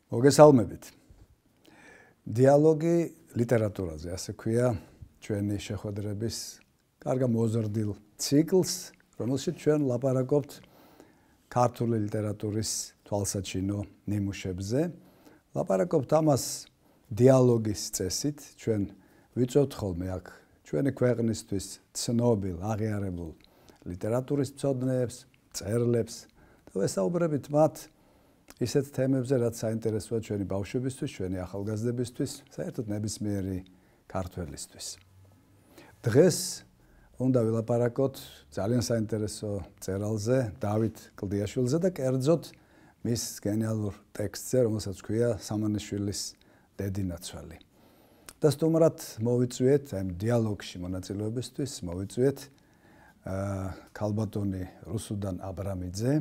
მოგესალმებით. დიალოგი ლიტერატურაზე, ასე ქვია, ჩვენი შეხვედრების კარგ მოზრდილ ციკლს, რომელშიც ჩვენ ლაპარაკობთ ქართული ლიტერატურის თვალსაჩინო ნიმუშებზე. ლაპარაკობთ ამას დიალოგის წესით, ჩვენ ვიწევთ ხოლმე აქ ჩვენი ქვეყნისთვის ცნობილ, აღიარებულ ლიტერატურის მცოდნეებს, მწერლებს და ვესაუბრებით მათ ისეთ თემებზე, რაც საინტერესოა ჩვენი ბავშვებისთვის, ჩვენი ახალგაზრდებისთვის, საერთოდ ნებისმიერი ქართველისთვის. დღეს უნდა ვილაპარაკოთ ძალიან საინტერესო მწერალზე, დავით კლდიაშვილზე და კერძოდ მის გენიალურ ტექსტზე, რომელსაც ქვია სამანიშვილის დედინაცვალი. და სტუმრად მოვიწვიეთ ამ დიალოგში მონაწილეობისთვის, მოვიწვიეთ ქალბატონი რუსუდან აბრამიძე.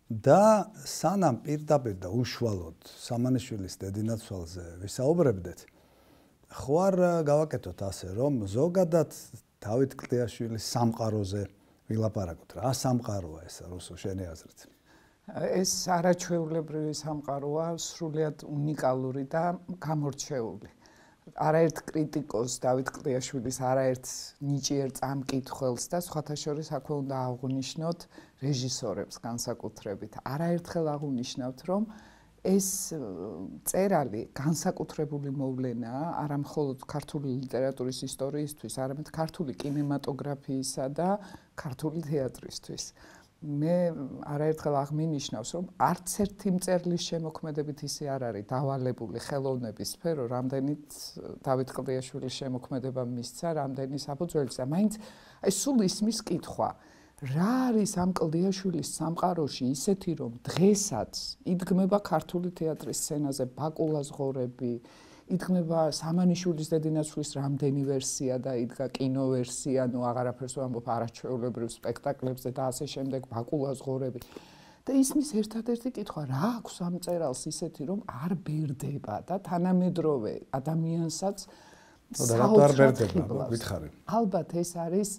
და სანამ პირდაპირ და უშუალოდ სამანიშვილის დედინაცვალზე ვისაუბრებდეთ, ხوار გავაკეთოთ ასე, რომ ზოგადად დავით კლდიაშვილის სამყაროზე ვილაპარაკოთ. რა სამყაროა ეს რუსო შენი აზრით? ეს არაჩვეულებრივი სამყაროა, სრულიად უნიკალური და გამორჩეული. არაერთ კრიტიკოს დავით კლდიაშვილის არაერთ ნიჭიერ წამკითხველს და სხვათა შორის აქვე უნდა აღვნიშნოთ რეჟისორებს განსაკუთრებით. არაერთხელ აღვნიშნავთ, რომ ეს მწერალი განსაკუთრებული მოვლენაა არა მხოლოდ ქართული ლიტერატურის ისტორიისთვის, არამედ ქართული კინემატოგრაფიისა და ქართული თეატრისთვის. მე არაერთხელ აღმინიშნავს, რომ არც ერთი მწერლის შემოქმედებით ისე არ არის დავალებული ხელოვნების სფერო, რამდენიც დავით კლდიაშვილის შემოქმედება მისცა, რამდენი საფუძველისა. მაინც აი სულ ისმის კითხვა, რა არის ამ კლდიაშვილის სამყაროში ისეთი, რომ დღესაც იდგმება ქართული თეატრის სცენაზე ბაკულას ღორები, იდგმება სამანიშვილის დედინაცვლის რამდენი ვერსია და იდგა კინოვერსია, ნუ აღარაფერს ვამბობ არაჩვეულებრივ სპექტაკლებზე და ასე შემდეგ ბაკულას ღორები. და ისმის ერთადერთი კითხვა, რა აქვს ამ მწერალს ისეთი, რომ არ ბერდება და თანამედროვე ადამიანსაც საოცრად ვითხარი. ალბათ ეს არის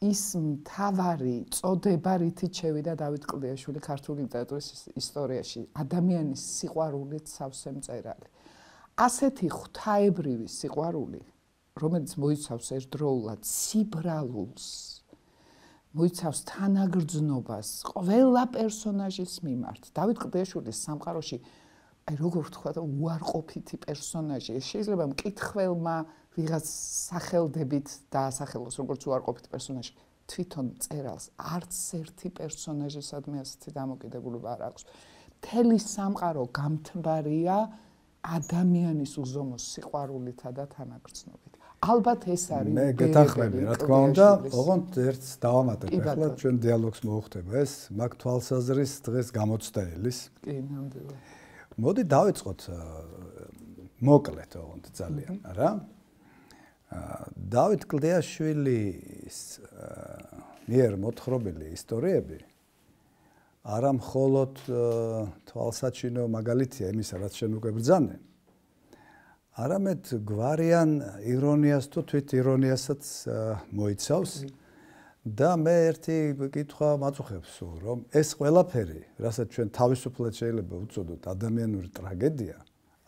ის მთავარი წოდება, რითიც შევიდა დავით კლდიაშვილი ქართული ლიტერატურის ისტორიაში, ადამიანის სიყვარულით სავსე მწერალი. ასეთი ღვთაებრივი სიყვარული, რომელიც მოიცავს ერთდროულად სიბრალულს, მოიცავს თანაგრძნობას ყველა პერსონაჟის მიმართ. დავით კლდიაშვილის სამყაროში, აი როგორ ვთქვა, უარყოფითი პერსონაჟი. შეიძლება მკითხველმა ვიღაც სახელდებით დაასახელოს როგორც უარყოფითი პერსონაჟი. თვითონ მწერალს არც ერთი პერსონაჟისადმი ასეთი დამოკიდებულება არ აქვს. მთელი სამყარო გამთბარია ადამიანის უზომოს სიყვარულითა და თანაგრძნობით. ალბათ ეს არის მე გეთანხმები, რა თქმა უნდა, ოღონდ ერთს დავამატებ. ახლა ჩვენ დიალოგს მოუხდება ეს მაგ თვალსაზრის დღეს გამოცდაელის. კი, ნამდვილად. მოდი დავიწყოთ მოკლედ ოღონდ ძალიან, რა. დავით კლდიაშვილის მიერ მოთხრობილი ისტორიები არა მხოლოდ თვალსაჩინო მაგალითია იმისა, რაც შენ უკვე ბრძანე, არამედ გვარიან ირონიას თუ თვით ირონიასაც მოიცავს და მე ერთი კითხვა მაწუხებს, რომ ეს ყველაფერი, რასაც ჩვენ თავისუფლად შეიძლება ვუწოდოთ ადამიანური ტრაგედია,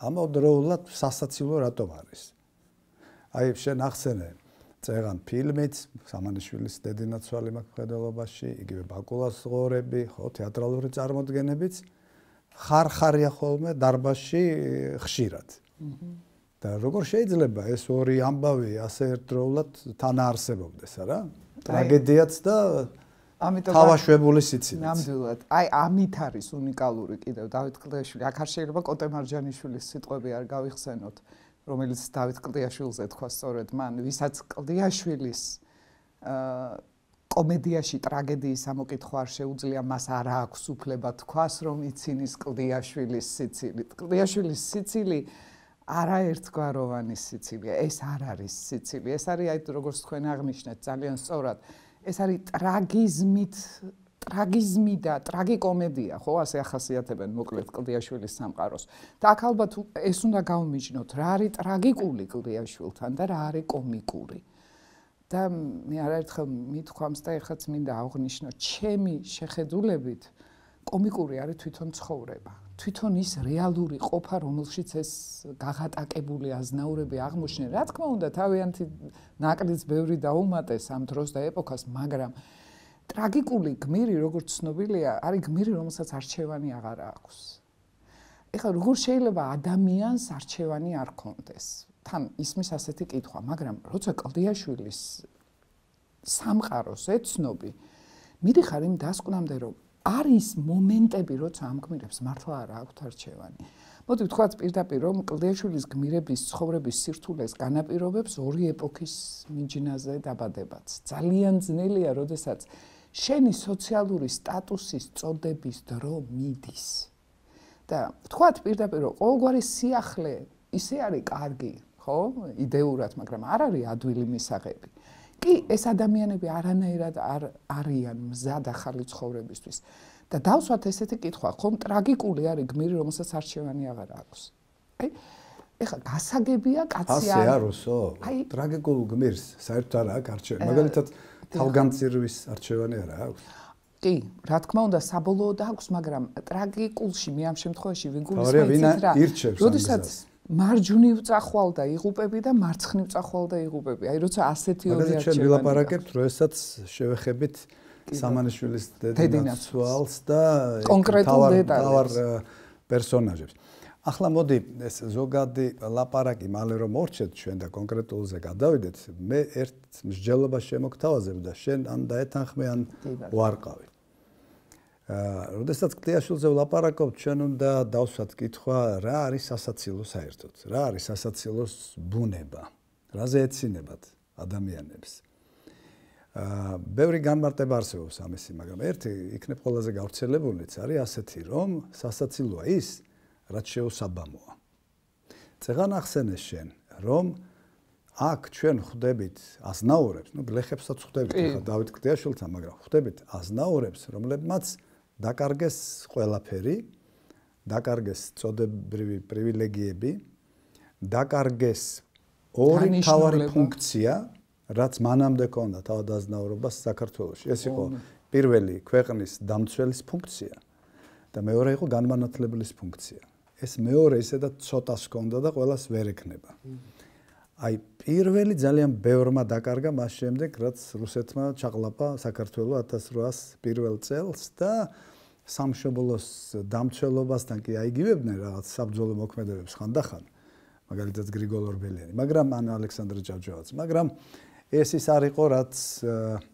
ამავდროულად სასაცილო რატომ არის? აი შენ ახსენე წეღან ფილმიც, სამანიშვილის დედინაცვალი მხედველობაში, იგივე ბაკულას ღორები, ხო, თეატრალური წარმოდგენებიც ხარ-ხარია ხოლმე დარბაზში ხშირად. და როგორ შეიძლება ეს ორი ამბავი ასე ერთდროულად თანაარსებობდეს, არა? ტრაგედიაც და თავაშვებული სიცილიც. ნამდვილად. აი ამით არის უნიკალური კიდევ დავით კლდიაშვილი. აქ არ შეიძლება კოტე მარჯანიშვილის სიტყვები არ გავიხსენოთ, რომელიც დავით კლდიაშვილზე თქვა სწორედ მან, ვისაც კლდიაშვილის კომედიაში ტრაგედიის ამოკითხვა არ შეუძლია, მას არ აქვს უფლება თქვას, რომ იცინის კლდიაშვილის სიცილი. კლდიაშვილის სიცილი არაერთგვაროვანი სიცილია. ეს არ არის სიცილი. ეს არის აი როგორც თქვენ აღნიშნეთ ძალიან სწორად. ეს არის ტრაგიზმი და ტრაგიკომედია, ხო, ასე ახასიათებენ მოკლედ კლდიაშვილის სამყაროს. და აქ ალბათ ეს უნდა გავმიჯნოთ, რა არის ტრაგიკული კლდიაშვილთან და რა არის კომიკური. და მე არაერთხელ მithქვამს და ეხლაც მინდა აღვნიშნო, ჩემი შეხედულებით კომიკური არის თვითონ ცხოვრება. თვითონ ის რეალური ყოფა, რომელშიც ეს გაღატაკებული აზნაურები აღმოჩნდნენ. რა თქმა უნდა, თავიანთი ნაკლიც ბევრი დაუმატეს ამ დროს და ეპოქას, მაგრამ ტრაგიკული გმირი, როგორც ცნობილია, არის გმირი, რომელსაც არჩევანი აღარ აქვს. ეხლა როგორ შეიძლება ადამიანს არჩევანი არ ქონდეს? თან ისმის ასეთი კითხვა, მაგრამ როცა კლდიაშვილის სამყაროს ეცნობი, მიდიხარ იმ დასკვნამდე, რომ არის მომენტები, როცა ამ გმირებს მართლა არ აქვთ არჩევანი. მოდი ვთქვათ პირდაპირ, რომ კლდიაშვილის გმირების ცხოვრების სირთულეს განაპირობებს ორი ეპოქის მიჯნაზე დაბადებაც. ძალიან ძნელია, როდესაც შენი სოციალური სტატუსის წოდების დრო მიდის. და ვთქვათ პირდაპირ, რომ ყოველგვარი სიახლე ისე არის კარგი, ხო, იდეურად, მაგრამ არ არის ადვილი მისაღები. კი, ეს ადამიანები არანაირად არ არიან მზად ახალი ცხოვრებისთვის. და დავსვათ ესეთი კითხვა, ხომ ტრაგიკული არის გმირი, რომელსაც არჩევანი აღარ აქვს. აი, ეხლა გასაგებია კაცი ასე არისო? ტრაგიკულ გმირს საერთოდ არ აქვს არჩევანი. მაგალითად, თავგანწირვის არჩევანი არ აქვს. კი, რა თქმა უნდა, საბოლოოდ აქვს, მაგრამ ტრაგიკულში მე ამ შემთხვევაში ვიგულისხმევ რა. როდესაც მარჯვნივ წახვალ და იღუპები და მარცხნივ წახვალ და იღუპები. აი, როცა ასეთი ორი არჩევანი. მაგალითად, ვილაპარაკებთ, როდესაც შევეხებით სამანიშვილის დედანაცვალს და თავარ პერსონაჟებს. ახლა მოდი ეს ზოგადი ლაპარაკი მალე რომ მორჩეთ ჩვენ და კონკრეტულზე გადავიდეთ, მე ერთ მსჯელობას შემოგთავაზებ და შენ ან დაეთანხმე ან უარყავი. როდესაც კლდიაშვილზე ვლაპარაკობთ, ჩვენ უნდა დავსვათ კითხვა, რა არის სასაცილო საერთოდ? რა არის სასაცილოს ბუნება? რაზე ეცინებათ ადამიანებს? ბევრი განმარტება არსებობს ამისი, მაგრამ ერთი იქნებ ყველაზე გავრცელებულიც არის ასეთი, რომ სასაცილოა ის, რაც შეუსაბამოა. წეგან ახსენე შენ, რომ აქ ჩვენ ხვდებით აზნაურებს, ნუ გლეხებსაც ხვდებით, ხა დავით კლდიაშვილთან, მაგრამ ხვდებით აზნაურებს, რომლებმაც დაკარგეს ყველაფერი, დაკარგეს წოდებრივი პრივილეგიები, დაკარგეს ორი მთავარი ფუნქცია, რაც მანამდე ქონდა თავადაზნაურობას საქართველოში. ეს იყო პირველი ქვეყნის დამცველის ფუნქცია და მეორე იყო განმანათლებლის ფუნქცია. ეს მეორე ისედაც ცოტას ქონდა და ყველას ვერ ეკნება. აი პირველი ძალიან ბევრმა დაკარგა მას შემდეგ, რაც რუსეთმა ჩაყლაპა საქართველო 1801 წელს და სამშობლოს დამცველობასთან კი აიგივებდნენ რაღაც საბრძოლო მოქმედებებს ხანდახან, მაგალითად გრიგოლ ორბელიანი, მაგრამ ან ალექსანდრე ჭავჭავაძე, მაგრამ ეს ის არ იყო, რაც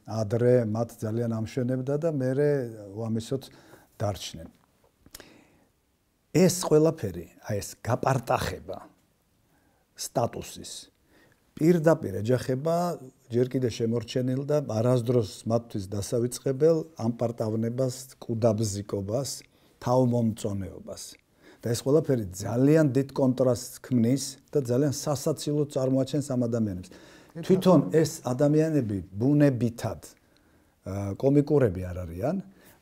ადრე მათ ძალიან ამშვენებდა და მერე უამისოდ დარჩნენ. ეს ყველაფერი, აი ეს გაპარტახება სტატუსის პირდაპირ ეჯახება ჯერ კიდევ შემორჩენილ და არასდროს მათთვის დასავიწყებელ ამპარტავნებას, კუდაბზიკობას, თავმომწონეობას. და ეს ყველაფერი ძალიან დიდ კონტრასტს ქმნის და ძალიან სასაცილო წარმოაჩენს ამ ადამიანებს. თვითონ ეს ადამიანები ბუნებითად კომიკურები არ არიან,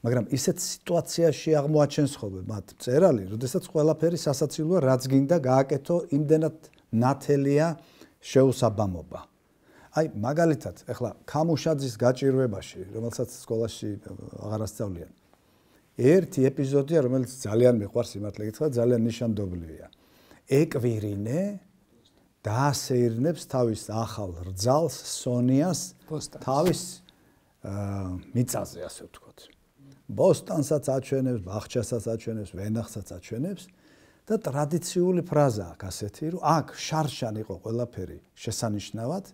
მაგრამ ისეთ სიტუაციაში აღმოაჩენს ხოლმე მათ მწერალი, როდესაც ყველაფერი სასაცილოა, რაც გინდა გააკეთო, იმდენად ნათელია შეუსაბამობა. აი, მაგალითად, ეხლა ქამუშაძის გაჭირვებაში, რომელსაც სკოლაში აღარ ასწავლიან. ერთი ეპიზოდია, რომელიც ძალიან მიყვარს, სიმართლე გითხრათ, ძალიან ნიშანდობლივია. ეკვირინე დაასეირნებს თავის ახალ რძალს, სონიას, თავის მიწაზე, ასე ვთქვათ. ბოსტანსაც აჩვენებს, ბახჩასაც აჩვენებს, ვენახსაც აჩვენებს და ტრადიციული ფრაზა აქვს ასეთი, რომ აქ შარშან იყო ყველაფერი შესანიშნავად,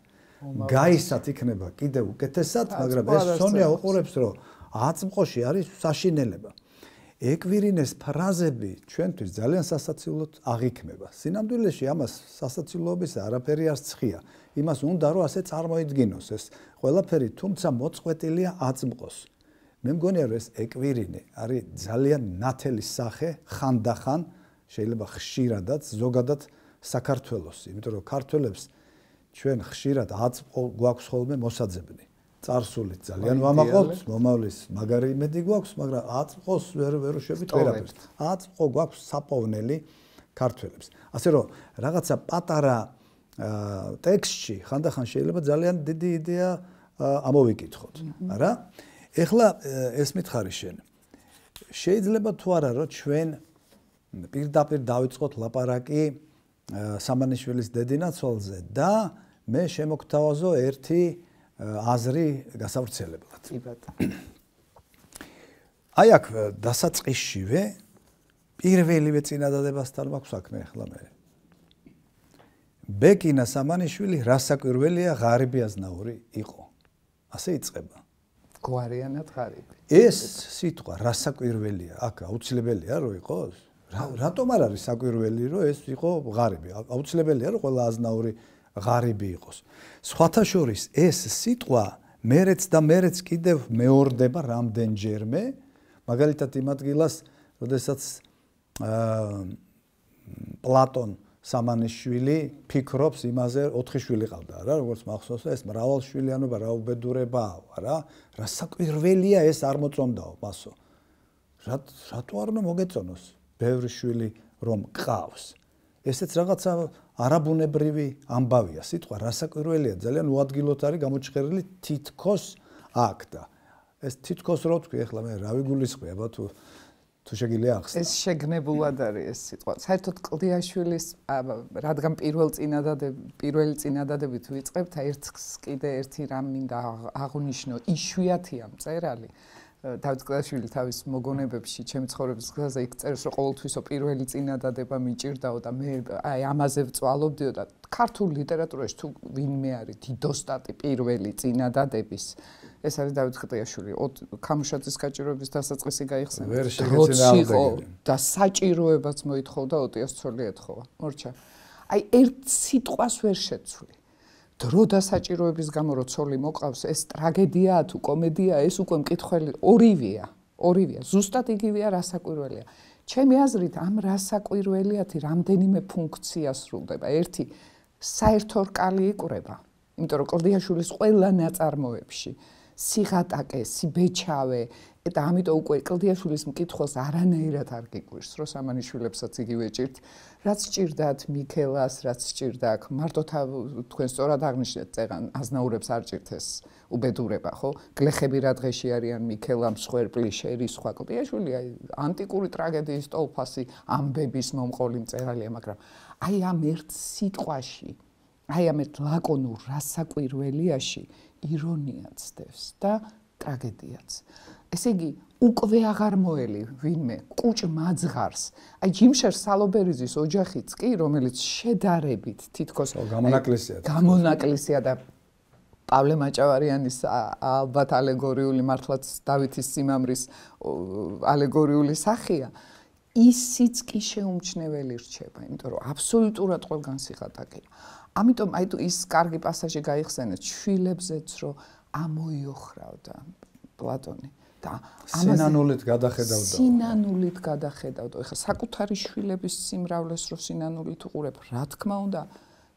გაისად იქნება კიდევ უკეთესად, მაგრამ ეს სონია უყურებს, რომ აწმყოში არის საშინელება. ეკვირინეს ფრაზები ჩვენთვის ძალიან სასაცილოდ აღიქმება. სინამდვილეში ამას სასაცილოობის არაფერი არ ცხია. იმას უნდა რომ ასე წარმოიდგინოს ეს ყველაფერი, თუმცა მოწყვეტილია აწმყოს. მე მგონია რომ ეს ეკვირინე არის ძალიან ნათელი სახე ხანდახან, შეიძლება ხშირადაც, ზოგადად საქართველოსი, იმიტომ რომ ქართველებს ჩვენ ხშირად აწმყო გვაქვს ხოლმე მოსაძებნი. წარსულით ძალიან ვამაყობთ, მომავლის მაგარი იმედი გვაქვს, მაგრამ აწმყოს ვერ ვუშვებით ვერაფერს. აწმყო გვაქვს საპოვნელი ქართველებს. ასე რომ რაღაცა პატარა ტექსტში ხანდახან შეიძლება ძალიან დიდი იდეა ამოვიკითხოთ, არა? ეხლა ეს მითხარი შენ. შეიძლება თუ არა რომ ჩვენ პირდაპირ დავიწყოთ ლაპარაკი სამანიშვილის დედინაცვალზე და მე შემოგთავაზო ერთი აზრი გასავრცელებლად. აი აქ დასაწყისშივე პირველივე წინადადებასთან მაქვს საქმე ახლა მე. ბეკინა სამანიშვილი რასაკვირველია ღარიბი აზნაური იყო. ასე იწყება. გვარიანად ღარიბი. ეს სიტყვა რასაკვირველია, აქ აუცილებელია რომ იყოს? რატომ არ არის საკვირველი რომ ეს იყო ღარიბი? აუცილებელია რომ ყველა აზნაური ღარიბი იყოს. სხვათა შორის ეს სიტყვა მერეც და მერეც კიდევ მეორდება რამდენჯერმე, მაგალითად იმ ადგილას, როდესაც პლატონ სამანიშვილი ფიქრობს იმაზე, 4 შვილი ყავდა რა, როგორც მახსოვს, ეს მრავალშვილიანობა რა უბედურებაა რა, რა საკვირველია ეს არ მოწონდაო მასო. რატო არ უნდა მოგეწონოს ბევრი შვილი რომ ყავს? ესეც რაღაცა არაბუნებრივი ამბავია, სიტყვა რასაკვირველია, ძალიან უადგილოდ არის გამოჩხერილი თითქოს აქ და ეს თითქოს რო თქვი, ახლა მე რა ვიგულისხმი, აბა თუ შეგიძლია ახსნა. ეს შეგნებულად არის ეს სიტყვა. საერთოდ კლდიაშვილის რადგან პირველი წინადადებით ვიწყებთ, კიდე ერთი რამ მინდა აღვნიშნო, იშვიათია მწერალი. დავით კლდიაშვილი თავის მოგონებებში ჩემი ცხოვრების გზაზე იქ წერს, რომ ყოველთვისო პირველი წინადადება მიჭირდაო და მე აი ამაზე ვწვალობდიო და ქართულ ლიტერატურაში თუ ვინმე არის დიდოსტატი პირველი წინადადების ეს არის დავით კლდიაშვილი. ქამუშაძის გაჭირვების დასაწყისი გაიხსენა. და საჭიროებაც მოითხოვდა ოტიას ცოლი ეთხოვა. მორჩა. აი ერთ სიტყვას ვერ შეცვლი. დრო და საჭიროების გამო რო ცოლი მოყავს, ეს ტრაგედიაა თუ კომედია, ეს უკვე მკითხველი ორივეა. ზუსტად იგივეა რასაკვირველია. ჩემი აზრით ამ რასაკვირველიათი რამდენიმე ფუნქცია სრულდება. ერთი საერთო რკალი იკვრება, იმიტომ რომ კლდიაშვილის ყველა ნაწარმოებში სიღატაკე, სიბეჩავე და ამიტომ უკვე კლდიაშვილის მკითხველს არანაირად არ გიკვირს, რომ სამანიშვილებსაც იგივე ჭირთ, რაც ჭირდათ მიქელას, რაც ჭირდა აქ. მარტო თქვენ სწორად აღნიშნეთ, წეღან აზნაურებს არ ჭირთ ეს უბედურება, ხო? გლეხები რა დღეში არიან მიქელა, მსხვერპლი, შერი, სხვა. კლდიაშვილი აი ანტიკური ტრაგედიის ტოლფასი, ამბების მომყოლი მწერალია, მაგრამ აი ამ ერთ სიტყვაში, აი ამ ერთ ლაკონურ რასაკვირველიაში ირონია ცდებს და ტრაგედიაც. ესე იგი, უკვე აღარ მოელი ვინმე კუჭ მაძღარს. აი ჯიმშერ სალობერიძის ოჯახიც კი, რომელიც შედარებით თითქოს გამონაკლისია და პავლე მაჭავარიანის ალბათ ალეგორიული მართლაც დავითის სიმამრის ალეგორიული სახეა. ისიც კი შეუმჩნეველი რჩება, იმიტომ რომ აბსოლუტურად ყველგან სიღატაკეა. ამიტომ აი თუ ის კარგი პასაჟი გაიხსენეთ შვილებზეც რომ ამოიოხრავდა პლატონი და სინანულით გადახედავდა. ეხლა საკუთარი შვილების სიმრავლეს რო სინანულით უყურებ, რა თქმა უნდა,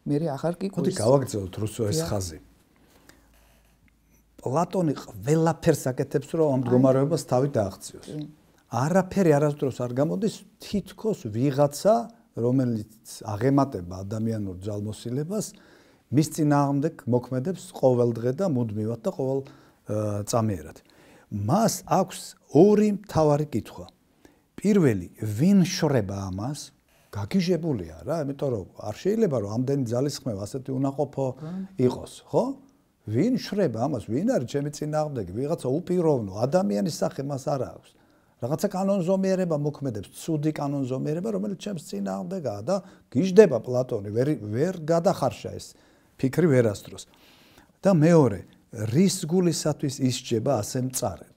მე აღარ გიკვირს. მოდი გავაგრძელოთ რუსო ეს ხაზი. პლატონი ყველაფერს აკეთებს, რომ ამ მდგომარეობას თავი დააღწიოს. არაფერი არასდროს არ გამოდის, თითქოს ვიღაცა რომელიც აღემატება ადამიანურ ძალმოსილებას, მის წინააღმდეგ მოქმედებს ყოველ დღე და მუდმივად და ყოველ წამიერად. მას აქვს ორი მთავარი კითხვა. პირველი, ვინ შრება ამას? გაგიჟებულია რა, იმიტომ რომ არ შეიძლება რომ ამდენი ძალისხმევა ასეთი უნაყოფო იყოს, ხო? ვინ შრება ამას? ვინ არის ჩემი წინააღმდეგი? ვიღაცა უპიროვნო ადამიანის სახე მას არ აქვს. რაღაცა კანონზომიერება მოქმედებს, ცუდი კანონზომიერება, რომელიც ჩემს წინააღმდეგაა და გიждდება პლატონი, ვერ გადახარშა ეს ფიქრი ვერასდროს. და მეორე, რის გულისათვის ისჯება ასე მწარედ?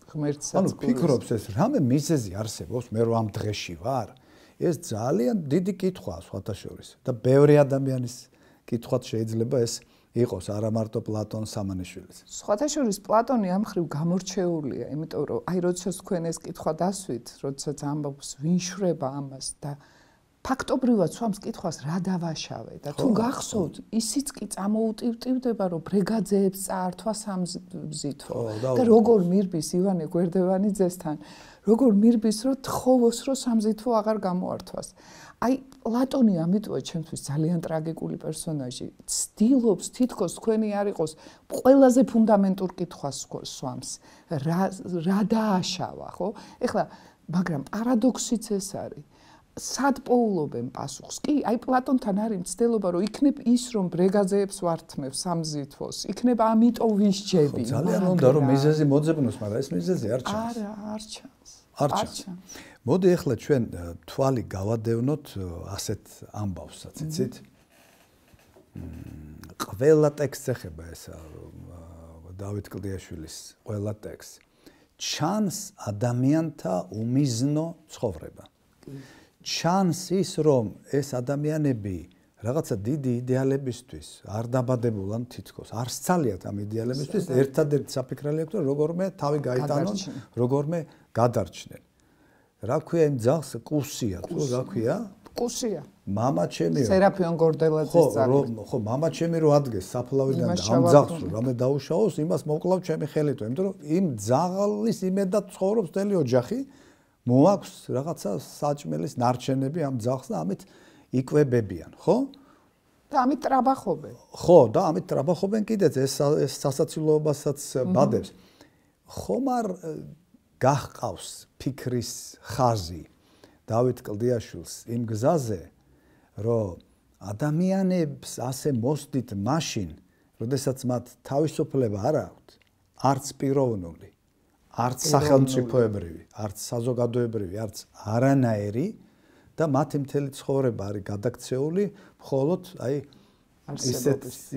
ღმერთსაც ფიქრობს ეს რამე მიზეზი არსებობს, მე რომ ამ დღეში ვარ? ეს ძალიან დიდი კითხვაა სხვათა შორის და ბევრი ადამიანის კითხვაც შეიძლება ეს იყოს არა მარტო პლატონ სამანიშვილის. სხვათა შორის პლატონი ამ ხრივ გამორჩეულია, იმიტომ რომ აი როდესაც თქვენ ეს კითხვა დასვით, როდესაც ამბობს ვინ შრება ამას და ფაქტობრივად სვამს კითხვას რა დავაშავე და თუ გახსოვთ, ისიც კი წამოუტივტივდება, რომ ბრიგაძეებს წაართვა სამზითო და როგორ მირბის ივანე გვერდევანიძესთან, როგორ მირბის რომ თხოვოს რომ სამზითო აღარ გამოართვას. აი პლატონი ამიტოა ჩემთვის ძალიან ტრაგიკული პერსონაჟი. ცდილობს თითქოს თქვენი არ იყოს ყველაზე ფუნდამენტურ კითხვას სვამს. რა დააშავა, ხო? ეხლა, მაგრამ პარადოქსიც ეს არის. სად პოულობენ პასუხს? კი, აი პლატონთან არის მცდელობა, რომ იქნებ ის, რომ ბრეგაზეებს ვართმევს სამზითვოს, იქნებ ამიტომ ვისჯები. ძალიან უნდა რომ მიზეზი მოძებნოს, მაგრამ ეს მიზეზი არ ჩანს. არა, არ ჩანს. არ ჩანს. მოდი ახლა ჩვენ თვალი გავადევნოთ ასეთ ამბავსაც, იცით? ყველა ტექსტს ეხება ესა დავით კლდიაშვილის ყველა ტექსტი. ჩანს ადამიანთა უმიზნო ცხოვრება. ჩანს ის, რომ ეს ადამიანები რაღაცა დიდი იდეალებისთვის არ დაბადებულან თითქოს, არ სცალიათ ამ იდეალებისთვის, ერთადერთი საფიქრალი აქვს, რომ როგორმე თავი გაიტანონ, როგორმე გადარჩნენ. რა ქვია იმ ძაღლს? კუსია, თუ რა ქვია? კუსია. მამა ჩემი სერაფიონ გორდელაძის ძაღლი. ხო, მამა ჩემი რო ადგეს საფლავიდან და ამ ძაღლს რამე დაუშაოს, იმას მოკლავ ჩემი ხელით, იმიტომ რომ იმ ძაღლის იმედად ცხოვრობს მთელი ოჯახი, მოაქვს რაღაცა საჭმელის ნარჩენები ამ ძაღლს და ამით იკვებებიან, ხო? და ამით ტრაბახობენ. ხო, და ამით ტრაბახობენ კიდეც ეს სასაცილოებასაც ბადებს. ხომ არ გახყავს ფიქრის ხაზი დავით კლდიაშვილს იმ გზაზე, რომ ადამიანებს ასე მოსდით მაშინ, როდესაც მათ თავისუფლება არ აქვთ, არც პიროვნული, არც სახელმწიფოებრივი, არც საზოგადოებრივი, არც არანაირი და მათი მთელი ცხოვრება არის გადაქცეული მხოლოდ აი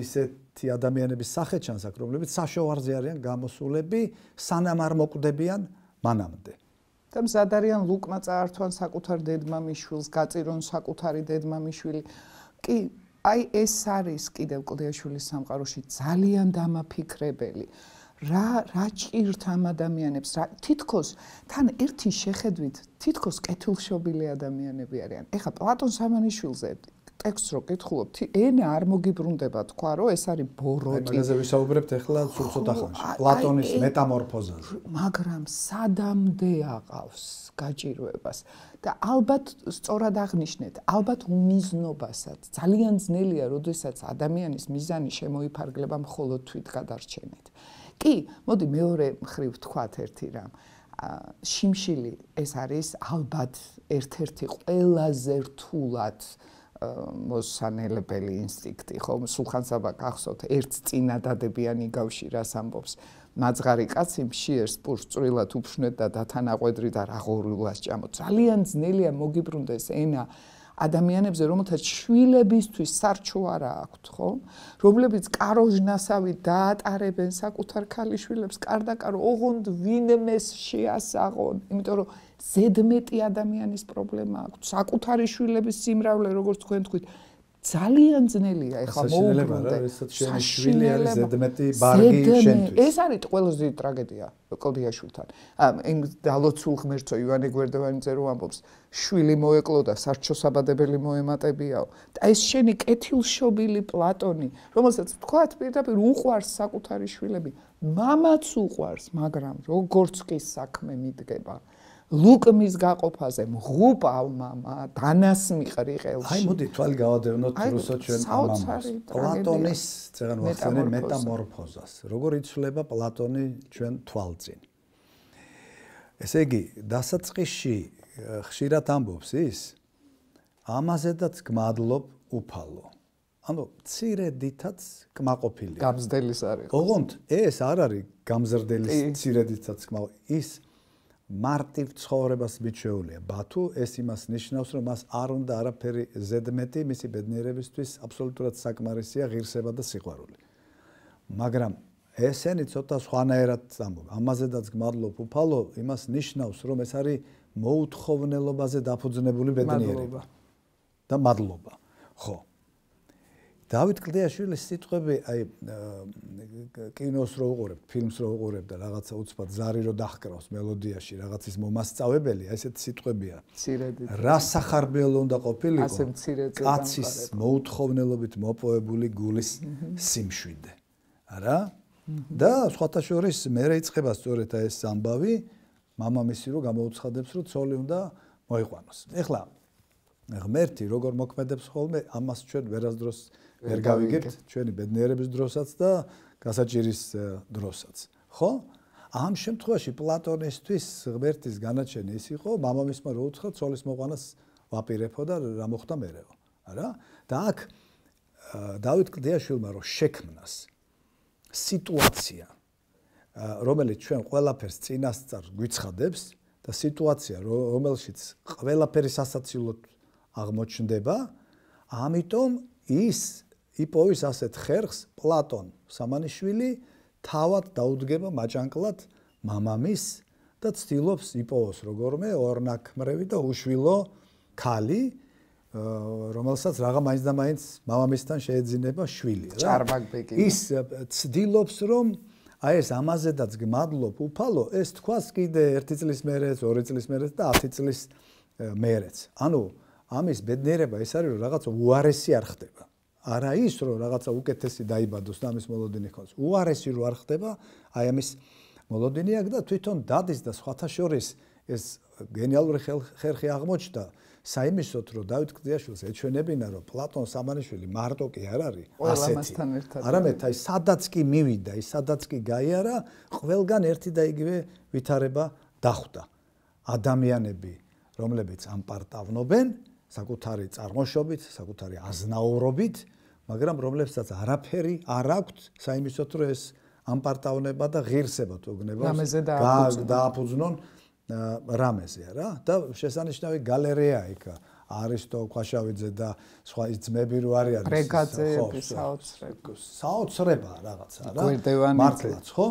ისეთი ადამიანების სახე ჩანს აქ, რომლებიც საშოვარზე არიან გამოსულები, სანამ არ მოკვდებიან მანამდე. და მზად არიან ლუკმა წაართვან საკუთარ დედმამიშვილს, გაწირონ საკუთარი დედმამიშვილი. კი, აი ეს არის კიდევ კლდიაშვილის სამყაროში ძალიან დამაფიქრებელი. რა ჭირთ ამ ადამიანებს, თითქოს თან ერთი შეხედვით, თითქოს კეთილშობილი ადამიანები არიან. ეხლა პლატონ სამანიშვილზე ტექსტს რო კითხულობთ, ენა არ მოგიბრუნდება თქვა, რომ ეს არის ბოროტი. მაგაზე ვისაუბრებთ ახლა სულ ცოტა ხანში. პლატონის მეტამორფოზაზე. მაგრამ სადამდე აყავს გაჭირვებას და ალბათ სწორად აღნიშნეთ, ალბათ უმიზნობასაც. ძალიან ძნელია, როდესაც ადამიანის მიზანი შემოიფარგლება მხოლოდ თვით გადარჩენით. კი, მოდი მეორე მხრივ ვთქვათ ერთი რამ. შიმშილი ეს არის ალბათ ერთ-ერთი ყველაზე რთულად მოსანელებელი ინსტინქტი, ხო? სულხან-საბა გახსოვთ, ერთ წინადადებიანი გავში რას ამბობს. მაძღარი კაცი მშიერს პურს წვრილად უფშნეთ და დათანაყვედრი და რაღორულას ჭამოთ. ძალიან ძნელია მოგიბრუნდეს ენა ადამიანებზე, რომელთაც შვილებისთვის სარჩო არა აქვთ, ხო? რომლებიც კაროჟნასავით დაატარებენ საკუთარ ქალიშვილებს, კარდაკარო, ოღონდ ვინმეს შეასაღონ, იმიტომ რომ ზედმეტი ადამიანის პრობლემა აქვს. საკუთარი შვილების სიმრავლე, როგორც თქვენ თქვით, ძალიან ძნელია ეხლა მოუბრუნდე. შენი შვილი არის ზედმეტი ბარგი შენთვის. ეს არის ყველაზე დიდი ტრაგედია კლდიაშვილთან. იმ დალოცულ ღმერთო ივანე გვერდევანიძე რო ამბობს, შვილი მოეკლო და სარჩოსაბადებელი მოემატებიაო. და ეს შენი კეთილშობილი პლატონი, რომელსაც თქვათ პირდაპირ უყვარს საკუთარი შვილები, მამაც უყვარს, მაგრამ როგორც კი საქმე მიდგება ლუკმის გაყოფაზე მღუპავ მამა დანასმიყრი ყელში. აი მოდი თვალი გავადევნოთ რუსო ჩვენ ამას. პლატონის წეგან ვახსენე მეტამორფოზას. როგორ იცვლება პლატონი ჩვენ თვალწინ. ესე იგი, დასაწყისში ხშირად ამბობს ის, ამაზედაც გმადლობ უფალო. ანუ მცირედითაც კმაყოფილია. გამზრდელის არის. ოღონდ ეს არ არის გამზრდელის მცირედითაც კმაყოფილია. ის მარტივ ცხოვრებას მიჩვეულია. ბათუ ეს იმას ნიშნავს, რომ მას არ უნდა არაფერი ზედმეტი მისი ბედნიერებისთვის აბსოლუტურად საკმარისია ღირსება და სიყვარული. მაგრამ ესენი ცოტა სხვანაირად ამბობ. ამაზედაც გმადლობ უფალო, იმას ნიშნავს, რომ ეს არის მოუთხოვნელობაზე დაფუძნებული ბედნიერება და მადლობა. ხო. დავით კლდიაშვილის სიტყვები, აი კინოს რო უყურებ, ფილმს რო უყურებ და რაღაცა უცბად ზარი რო დაჰკრავს მელოდიაში, რაღაცის მომასწავებელი, აი ესეთი სიტყვებია. მცირედით. რა სახარბიელო უნდა ყოფილიყო? ასე მცირედით კაცის მოუთხოვნელობით მოპოვებული გულის სიმშვიდე. არა? და სხვათა შორის მერე იწყება სწორედ ეს ამბავი, მამამისი რო გამოუცხადებს, რომ ცოლი უნდა მოიყვანოს. ეხლა ღმერთი როგორ მოქმედებს ხოლმე, ამას ჩვენ ვერასდროს ვერ გავიგებთ ჩვენი ბედნიერების დროსაც და გასაჭირის დროსაც. ხო? ამ შემთხვევაში პლატონისთვის ღმერთის განაჩენი ის იყო, მამამისმა რო უთხრა ცოლის მოყვანას ვაპირებო და რა მოხდა მერეო. არა? და აქ დავით კლდიაშვილმა რომ შექმნას სიტუაცია, რომელიც ჩვენ ყველაფერს წინასწარ გვიცხადებს და სიტუაცია, რომელშიც ყველაფერი სასაცილოდ აღმოჩნდება, ამიტომ ის იპოვის ასეთ ხერხს პლატონ სამანიშვილი თავად დაუდგება მაჭანკლად მამამის და ცდილობს იპოვოს როგორმე ორნაქმრევი და უშვილო ქალი, რომელსაც რაღა მაინც და მაინც მამამისთან შეეძინება შვილი. ის ცდილობს რომ აი ეს ამაზედაც გმადლობ უფალო, ეს თქვას კიდე 1 წლის მერეც, 2 წლის მერეც და 10 წლის მერეც. ანუ ამის ბედნიერება ეს არის რომ რაღაცა უარესი არ ხდება. არა ის რომ რაღაცა უკეთესი დაიბადოს და ამის მოლოდინი ჰქონდეს. უარესი რო არ ხდება, აი ამის მოლოდინი აქვს და თვითონ დადის და სხვათა შორის ეს გენიალური ხერხი აღმოჩნდა საიმისოთ რომ დავით კლდიაშვილს ეჩვენებინა რომ პლატონ სამანიშვილი მარტო კი არ არის ასეთი. არამედ აი სადაც კი მივიდა, ის სადაც კი გაიარა, ყველგან ერთი და იგივე ვითარება დახვდა. ადამიანები, რომლებიც ამპარტავნობენ საკუთარი წარმოშობით, საკუთარი აზნაურობით, მაგრამ რომლებსაც არაფერი არ აქვთ საიმისოთ რომ ეს ამპარტავნება და ღირსება თუგნება დააფუძნონ რამეზე რა და შესანიშნავი გალერეა იქ არისტო ქვაშავიძე და სხვა ის ძმები რო არიან რეგაძეები საოცრება რაღაცა რა მართლაც ხო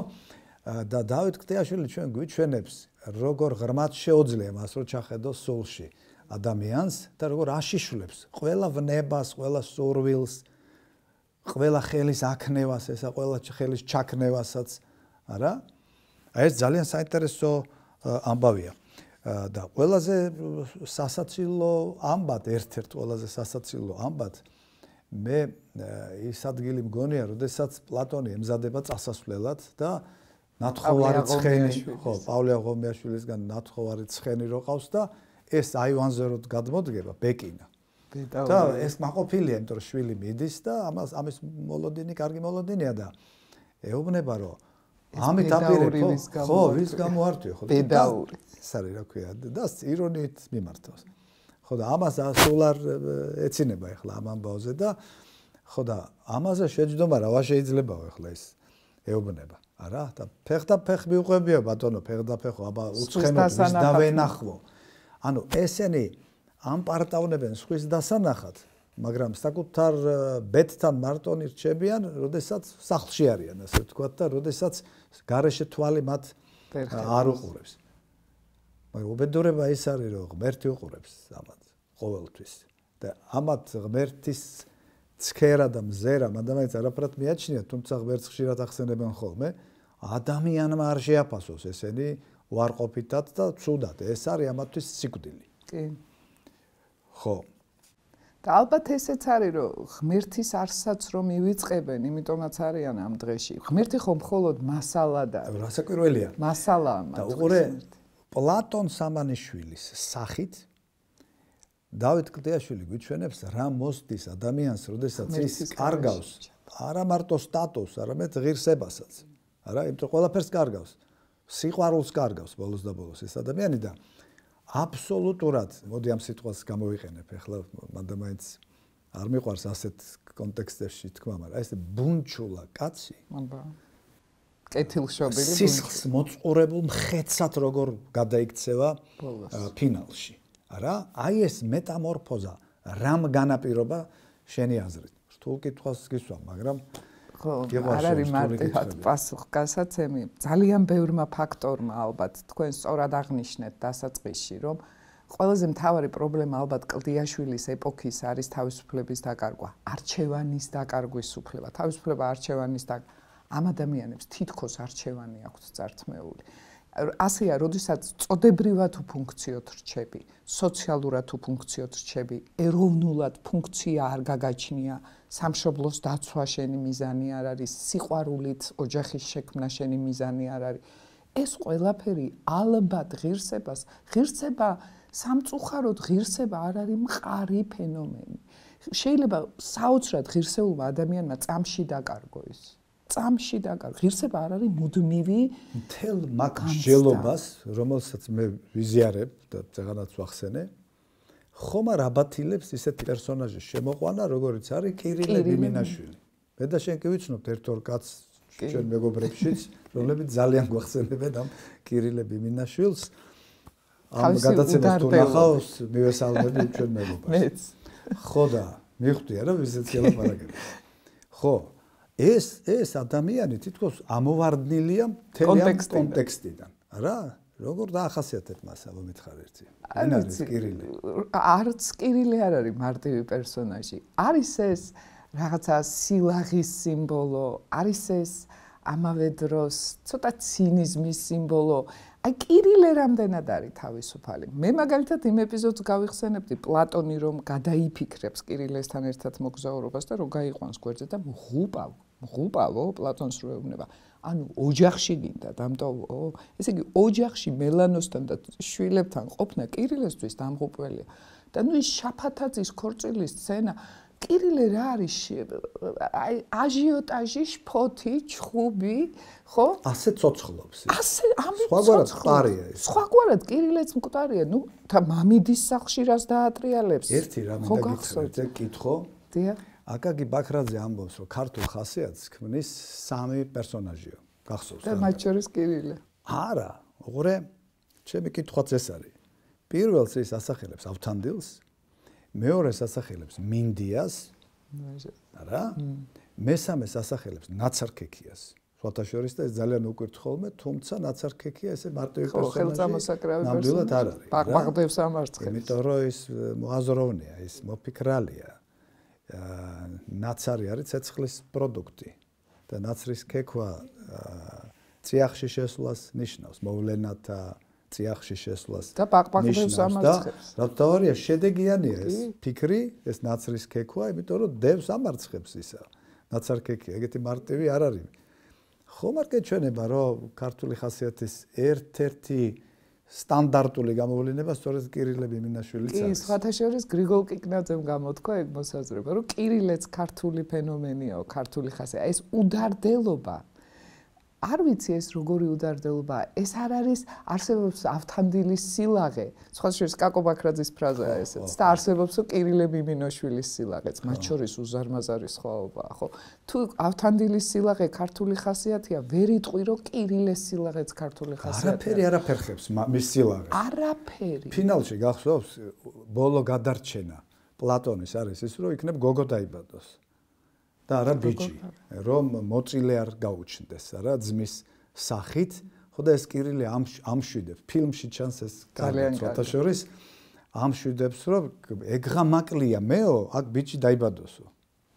და დავით კლდიაშვილი ჩვენ გვიჩვენებს როგორ ღრმად შეუძლია მას რომ ჩახედოს სულში ადამიანს და როგორ აშიშვლებს ყველა ვნებას, ყველა სურვილს, ყველა ხელის აქნევას, ესა ყველა ხელის ჩაქნევასაც, არა? აი ეს ძალიან საინტერესო ამბავია. და ყველაზე სასაცილო ამბად, ერთ-ერთ ყველაზე სასაცილო ამბად მე ის ადგილი მგონია, როდესაც პლატონი ემზადება წასასვლელად და ნათხოვარი ცხენი, ხო, პავლე ღომიაშვილისგან ნათხოვარი ცხენი რო ყავს და ეს აივანზე რო გადმოდგება ბეკინა. და ეს მაყოფილია, იმიტომ რომ შვილი მიდის და ამის მოლოდინი, კარგი მოლოდინია და ეუბნება რომ ამით აპირებო, ხო, ვის გამოართვიო, ხო? ბედაური. ეს არის რა ქვია და ირონიით მიმართავს. ხო და ამას სულ არ ეცინება ახლა ამ ამბავზე და ხო და ამაზე შეჯდომა რა შეიძლებაო ახლა ეს ეუბნება. არა? და ფეხ და ფეხ მიუყვებიო ბატონო, ფეხ და ფეხო, აბა უცხენოდ ვის დავენახო. ანუ ესენი ამპარტავნებენ სხვის დასანახად, მაგრამ საკუთარ ბედთან მარტო ნირჩებიან, როდესაც სახლში არიან, ასე ვთქვათ და როდესაც გარეშე თვალი მათ არ უყურებს. მაგრამ უბედურება ის არის, რომ ღმერთი უყურებს ამათ ყოველთვის. და ამათ ღმერთის ცქერა და მზერა მანდამაინც არაფრად მიაჩნია, თუმცა ღმერთს ხშირად ახსენებენ ხოლმე, ადამიანმა არ შეაფასოს ესენი უარყოფითად და ცუდად. ეს არის ამათთვის სიკვდილი. კი. ხო. და ალბათ ესეც არის რომ ღმერთის არსსაც რომ მივიწყებენ, იმიტომაც არიან ამ დღეში. ღმერთი ხომ მხოლოდ მასალა და რასაკვირველია. მასალაა მათ. და უყურე პლატონ სამანიშვილის სახით დავით კლდიაშვილი გვიჩვენებს რა მოსდის ადამიანს, როდესაც ის კარგავს არა მარტო სტატუსს, არამედ ღირსებასაც. არა, იმიტომ ყველაფერს კარგავს. სიყვარულს კარგავს ბოლოს და ბოლოს ეს ადამიანი და აბსოლუტურად, მოდი ამ სიტყვას გამოვიყენებ, ახლა მანდამაინც არ მიყვარს ასეთ კონტექსტებში თქვა, მაგრამ ეს ბუნჩულა კაცი. აბა. კეთილშობილი ბუნჩულა. სისხლს მოწყურებულ მხეცად როგორ გადაიქცევა ფინალში. არა? აი ეს მეტამორფოზა რამ განაპირობა შენი აზრით? რთულ კითხვას გისვა, მაგრამ ხო, არ არის მარტივად პასუხგასაცემი. ძალიან ბევრმა ფაქტორმა ალბათ თქვენ სწორად აღნიშნეთ დასაწყისში, რომ ყველაზე მთავარი პრობლემა ალბათ კლდიაშვილის ეპოქის არის თავისუფლების დაკარგვა, არჩევანის დაკარგვის უფლება. თავისუფლება არჩევანის და ამ ადამიანებს თითქოს არჩევანი აქვთ წართმეული. ასეა, როდესაც წოდებრივად უფუნქციოდ რჩები, სოციალურად უფუნქციოდ რჩები, ეროვნულად ფუნქცია არ გაგაჩნია, სამშობლოს დაცვა შენი მიზანი არ არის, სიყვარულით ოჯახის შექმნა შენი მიზანი არ არის. ეს ყველაფერი ალბათ ღირსება სამწუხაროდ ღირსება არ არის მყარი ფენომენი. შეიძლება საოცრად ღირსეულმა ადამიანმა წამში დაკარგო ის. წამში დაკარგო. ღირსება არ არის მუდმივი მთელ მაგ მსჯელობას, რომელსაც მე ვიზიარებ და წეღანაც ვახსენე, ხომ არ აბათილებს ისეთი პერსონაჟი შემოყვანა, როგორიც არის კირილე ბიმინაშვილი. მე და შენ კი ვიცნობთ ერთ-ორ კაცს ჩვენ მეგობრებშიც, რომლებიც ძალიან გვახსენებენ ამ კირილე ბიმინაშვილს. ამ გადაცემას თუ ნახავს, მივესალმები ჩვენ მეგობრებს. მეც. ხო და მივხვდი არა, ვისაც ელაპარაკებ. ხო, ეს ადამიანი თითქოს ამოვარდნილია მთელი ამ კონტექსტიდან, რა? როგორ დაახასიათებ მას, მომითხარ ერთი. ვინ არის კირილე? არც კირილე არ არის მარტივი პერსონაჟი. არის ეს რაღაცა სილაღის სიმბოლო, არის ეს ამავე დროს ცოტა ცინიზმის სიმბოლო. აი კირილე რამდენად არის თავისუფალი. მე მაგალითად იმ ეპიზოდს გავიხსენებდი პლატონი რომ გადაიფიქრებს კირილესთან ერთად მოგზაურობას და რომ გაიყვანს გვერდზე და მღუპავო პლატონს რო ეუბნება. ანუ ოჯახში გინდა დამტოვო. ესე იგი ოჯახში მელანოსთან და შვილებთან ყოფნა კირილესთვის დამღუპველია. და ნუ ის შაფათაძის ქორწილის სცენა კირილე რა არის? აი აჟიოტაჟი, შფოთი, ჩხუბი, ხო? ასე ცოცხლობს. ასე ამით სხვაგვარად მყარია ეს. სხვაგვარად კირილეც მყარია. ნუ და მამიდის სახლში რას დაატრიალებს? ერთი რა მინდა გითხრათ, კითხო. დიახ. აკაკი ბაქრაძე ამბობს, რომ ქართულ ხასიათს ქმნის სამი პერსონაჟიო. გახსოვს? და მათ შორის კირილე. არა, უყურე, ჩემი კითხვაც ეს არის. პირველს ის ასახელებს ავთანდილს, მეორეს ასახელებს მინდიას, რა? მესამეს ასახელებს ნაცარქექიას. სხვათა შორის და ეს ძალიან უკირთ ხოლმე, თუმცა ნაცარქექია ესე მარტივი პერსონაჟი. ხელწამოსაკრავი ნამდვილად არ არის. ბაღბაღდებს ამარცხებს. იმიტომ რომ ის მოაზროვნეა, ის მოფიქრალია. ნაცარი არის ცეცხლის პროდუქტი და ნაცრის ქექვა ციახში შესვლას ნიშნავს, მოვლენათა ციახში შესვლას და ბაღბაღდებს ამარცხებს. რა თავარია შედეგიანია ეს ფიქრი, ეს ნაცრის ქექვა, იმიტომ რომ დევს ამარცხებს ისა. ნაცარქექი, ეგეთი მარტივი არ არის. ხომ არ გეჩვენება, რომ ქართული ხასიათის ერთ-ერთი სტანდარტული გამოვლინება სწორედ კირილე ბიმინაშვილიც არის. კი, სხვათა შორის გრიგოლ კიკნაძემ გამოთქვა ეგ მოსაზრება, რომ კირილეც ქართული ფენომენიაო, ქართული ხასიათი. ეს უდარდელობა. არ ვიცი ეს როგორი უდარდელობაა. ეს არ არის არსებობს ავთანდილის სილაღე. სხვათა შორის კაკო ბაქრაძის ფრაზაა ესეც და არსებობს კირილე ბიმინაშვილის სილაღეც. მათ შორის უზარმაზარი სხვაობაა, ხო? თუ ავთანდილის სილაღე ქართული ხასიათია, ვერ იტყვი რომ კირილეს სილაღეც ქართული ხასიათია. არაფერი ხებს მის სილაღეს. არაფერი. ფინალში გახსოვს ბოლო გადარჩენა პლატონის არის ის რომ იქნებ გოგო დაიბადოს. და არა ბიჭი, რომ მოწილე არ გაუჩნდეს, არა ძმის სახით, ხო და ეს კირილე ამშვიდებს, ფილმში ჩანს ეს ძალიან სხვათა შორის ამშვიდებს, რომ ეგღამაკლია მეო, აქ ბიჭი დაიბადოსო.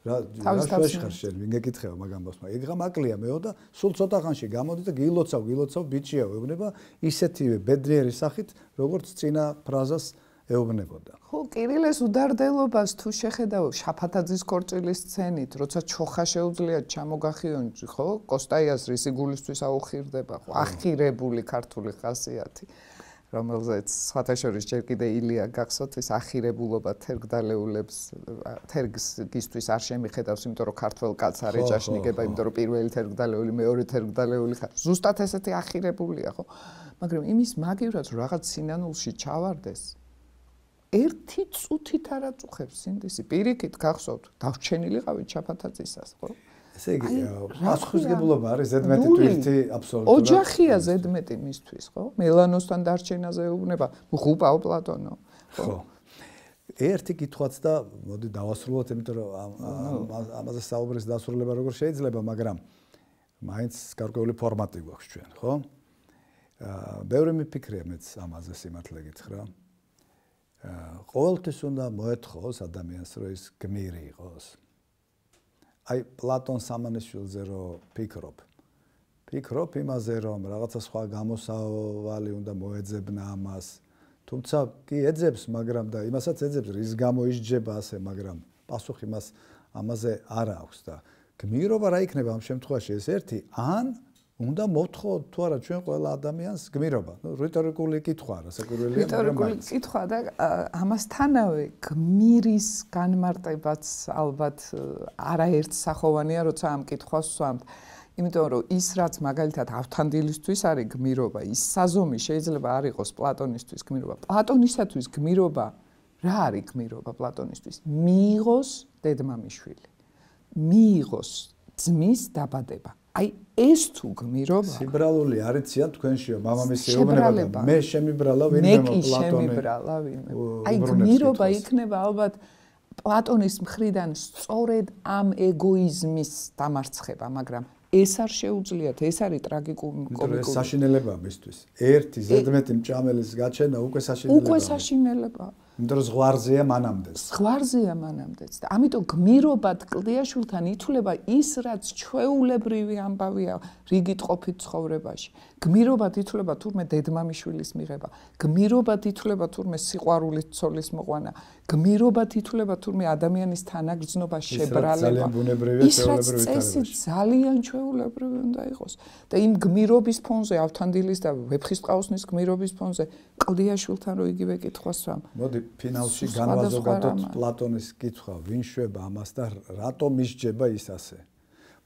რა შეხარ შენ, ვინ გეკითხება მაგ ამბავს, მაგრამ ეგღამაკლია მეო და სულ ცოტა ხანში გამოდი და გილოცავ ბიჭია, ეუბნება ისეთივე ბედნიერი სახით, როგორც წინა ფრაზას ეუბნებოდა. ხო, კირილეს უდარდელობას თუ შეხედავ შაფათაძის ქორწილის სცენით, როცა ჩოხა შეუძლია ჩამოგახიონ, ხო? კოსტაიას რისი გულისთვის აუხირდება, ხო? ახირებული ქართული ხასიათი, რომელზეც სხვათა შორის ჯერ კიდე ილია გახსოვთ ის ახირებულობა თერგდალეულებს თერგისთვის არ შემიხედავს, იმიტომ რომ ქართველ კაცს არ ეჯაშნიკება, იმიტომ რომ პირველი თერგდალეული, მეორე თერგდალეული ხარ. ზუსტად ესეთი ახირებულია, ხო? მაგრამ იმის მაგივრად რაღაც სინანულში ჩავარდეს ერთი წუთით არ აწუხებს სინდისი. პირიქით გახსოვთ, დავრჩენილიყავით შაფათაძისას, ხო? ესე იგი, პასუხისგებლობა არის ზედმეტი თვირთი აბსოლუტურად. ოჯახია ზედმეტი მისთვის, ხო? მელანოსთან დარჩენაზე ეუბნება, მღუპავ პლატონო. ხო. ერთი კითხვაც და მოდი დავასრულოთ, იმიტომ რომ ამაზე საუბრის დასრულება როგორ შეიძლება, მაგრამ მაინც გარკვეული ფორმატი გვაქვს ჩვენ, ხო? ბევრი მიფიქრია მეც ამაზე სიმართლე გითხრა. ყოველთვის უნდა მოეთხოს ადამიანს, რომ ის გმირი იყოს. აი პლატონ სამანიშვილზე რომ ფიქრობ იმაზე, რომ რაღაცა სხვა გამოსავალი უნდა მოეძებნა ამას. თუმცა კი ეძებს, მაგრამ და იმასაც ეძებს, რის გამო ისჯება ასე, მაგრამ პასუხი მას ამაზე არ აქვს და გმირობა რა იქნება ამ შემთხვევაში ეს ერთი, ან უნდა მოთხოვოთ თუ არა ჩვენ ყველა ადამიანს გმირობა. ნუ რიტორიკული კითხვა რა, საკურველია. რიტორიკული კითხვა და ამასთანავე გმირის განმარტებაც ალბათ არაერთ სახოვანია, როცა ამ კითხვას ვსვამთ. იმიტომ რომ ის რაც მაგალითად ავთანდილისთვის არის გმირობა, ის საზომი შეიძლება არ იყოს პლატონისთვის გმირობა. პლატონისათვის გმირობა რა არის გმირობა პლატონისთვის? მიიღოს დედმამიშვილი. მიიღოს ძმის დაბადება. აი ეს თუ გმირობა სიბრალული არიციან თქვენშიო მამამისი ეუბნება მე შემიბრალა ვინმე პლატონე აი გმირობა იქნება ალბათ პლატონის მხრიდან სწორედ ამ ეგოიზმის დამარცხება, მაგრამ ეს არ შეუძლიათ, ეს არის ტრაგიკომიკური. ეს საშინელებაა მისთვის. ერთი ზედმეტი მჭამელის გაჩენა უკვე საშინელებაა. უკვე საშინელებაა. იმიტომ რომ ზღვარზეა მანამდეც. ზღვარზეა მანამდეც და ამიტომ გმირობად კლდიაშვილთან ითვლება ის, რაც ჩვეულებრივი ამბავია რიგით ყოფით ცხოვრებაში. გმირობად ითვლება თურმე დედმამიშვილის მიღება, გმირობად ითვლება თურმე სიყვარულით ცოლის მოყვანა, გმირობად ითვლება თურმე ადამიანის თანაგრძნობა, შებრალება. ის რაც წესი ძალიან ჩვეულებრივი უნდა იყოს და იმ გმირობის ფონზე ავთანდილის და ვეფხისტყაოსნის გმირობის ფონზე კლდიაშვილთან რო იგივე კითხვას ვამ. მოდი ფინალში განვაზოგადოთ პლატონის კითხვა, ვინ შვება ამას და რატომ ისჯება ის ასე.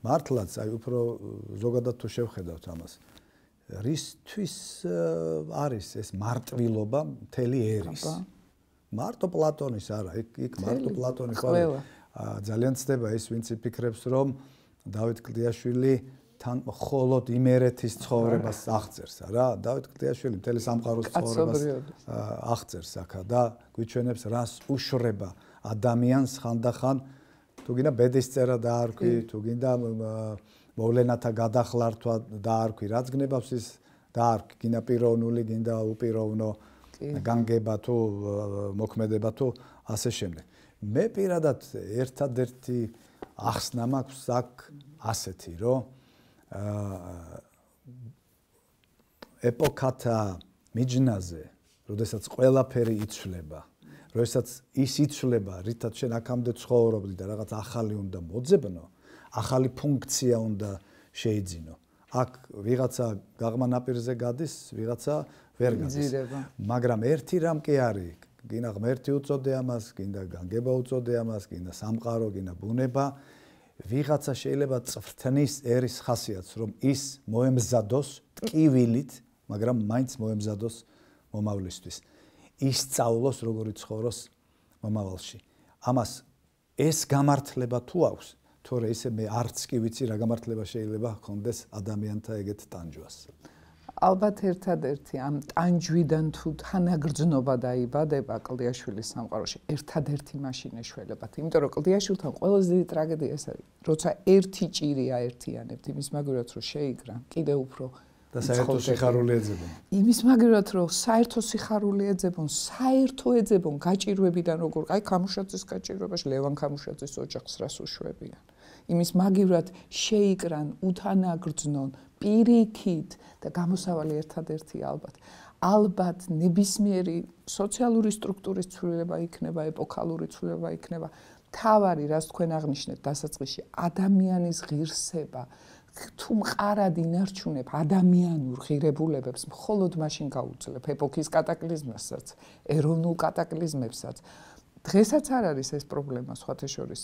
მართლაც აი უფრო ზოგადად თუ შევხედავთ ამას. რისთვის არის ეს მარტვილობა მთელი ერის? მარტო პლატონის არა, იქ მარტო პლატონის არა. ძალიან ცდება ის, ვინც იფიქრებს, რომ დავით კლდიაშვილი თან მხოლოდ იმერეთის ცხოვრებას აღწერს რა. დავით კლდიაშვილი მთელი სამყაროს ცხოვრებას აღწერს აქა და გვიჩვენებს რას უშრება ადამიანს ხანდახან თუ გინდა ბედის წერა დაარქვი, თუ გინდა მოვლენათა გადახლართვა დაარქვი, რაც გნებავს ის დაარქვი, გინდა პიროვნული, გინდა უპიროვნო განგება თუ მოქმედება თუ ასე შემდეგ. მე პირადად ერთადერთი ახსნა მაქვს აქ ასეთი, რომ ეპოქათა მიჯნაზე, როდესაც ყველაფერი იცვლება, როდესაც ის იცვლება, რითაც შენ აქამდე ცხოვრობდი და რაღაც ახალი უნდა მოძებნო, ახალი ფუნქცია უნდა შეიძინო. აქ ვიღაცა გაღმა ნაპირზე გადის, ვიღაცა ვერ გადის. მაგრამ ერთი რამ კი არის, გინდა ღმერთი უწოდე ამას, გინდა განგება უწოდე ამას, გინდა სამყარო, გინდა ბუნება, ვიღაცა შეიძლება წვრთნის ერის ხასიათს, რომ ის მოემზადოს ტკივილით, მაგრამ მაინც მოემზადოს მომავლისთვის. ისწავლოს როგორი ცხოვროს მომავალში. ამას ეს გამართლება თუ აქვს, თორე ისე მე არც კი ვიცი რა გამართლება შეიძლება ჰქონდეს ადამიანთა ეგეთ ტანჯვას. ალბათ ერთადერთი ამ ტანჯვიდან თუ თანაგრძნობა დაიბადება კლდიაშვილის სამყაროში, ერთადერთი მაშინ ეშველებათ. იმიტომ რომ კლდიაშვილთან ყველაზე დიდი ტრაგედია ეს არის, როცა ერთი ჭირი აერთიანებთ, იმის მაგივრად რომ შეიგრან, კიდევ უფრო და საერთო სიხარული ეძებონ. იმის მაგივრად რომ საერთო სიხარული ეძებონ, საერთო ეძებონ გაჭირვებიდან როგორ, აი ქამუშაძის გაჭირვებაში ლევან ქამუშაძის ოჯახს რას უშვებიან. იმის მაგივრად შეიკრან, უთანაგრძნონ, პირიქით და გამოსავალი ერთადერთი ალბათ ნებისმიერი სოციალური სტრუქტურის ცვლილება იქნება, ეპოქალური ცვლილება იქნება. თავარი, რაც თქვენ აღნიშნეთ დასაწყისში, ადამიანის ღირსება, თუ მყარად ინარჩუნებ ადამიანურ ღირებულებებს, მხოლოდ მაშინ გაუძლებ ეპოქის კატაკლიზმასაც, ეროვნულ კატაკლიზმებსაც. დღესაც არ არის ეს პრობლემა, სხვათა შორის,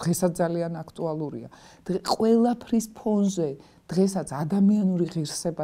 დღესაც ძალიან აქტუალურია. ყველაფრის ფონზე დღესაც ადამიანური ღირსება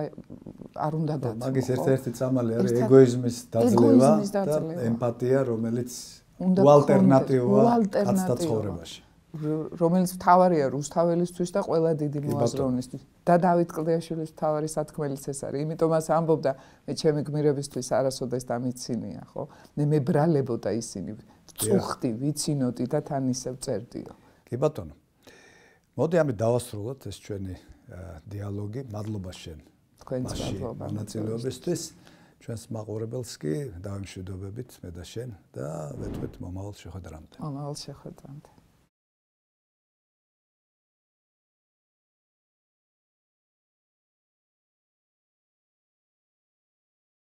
არ უნდა დაწვას. მაგის ერთ-ერთი წამალი არის ეგოიზმის დაძლევა და ემპათია, რომელიც უალტერნატივაა კაცთა ცხოვრებაში. რომელიც მთავარია რუსთაველისთვის და ყველა დიდი მოაზროვნისთვის. და დავით კლდიაშვილის მთავარი სათქმელიც ეს არის. იმიტომაც ამბობდა, მე ჩემი გმირებისთვის არასოდეს დამიცინია, ხო? მე მებრალებოდა ისინი. წუხდი, ვიცინოდი და თან ისევ წერდიო. კი ბატონო. მოდი ამით დავასრულოთ ეს ჩვენი დიალოგი. მადლობა შენ. თქვენს მადლობა. მონაწილეობისთვის. ჩვენს მაყურებელს კი დავიმშვიდობებით მე და შენ და ვეთქვით მომავალ შეხვედრამდე. მომავალ შეხვედრამდე.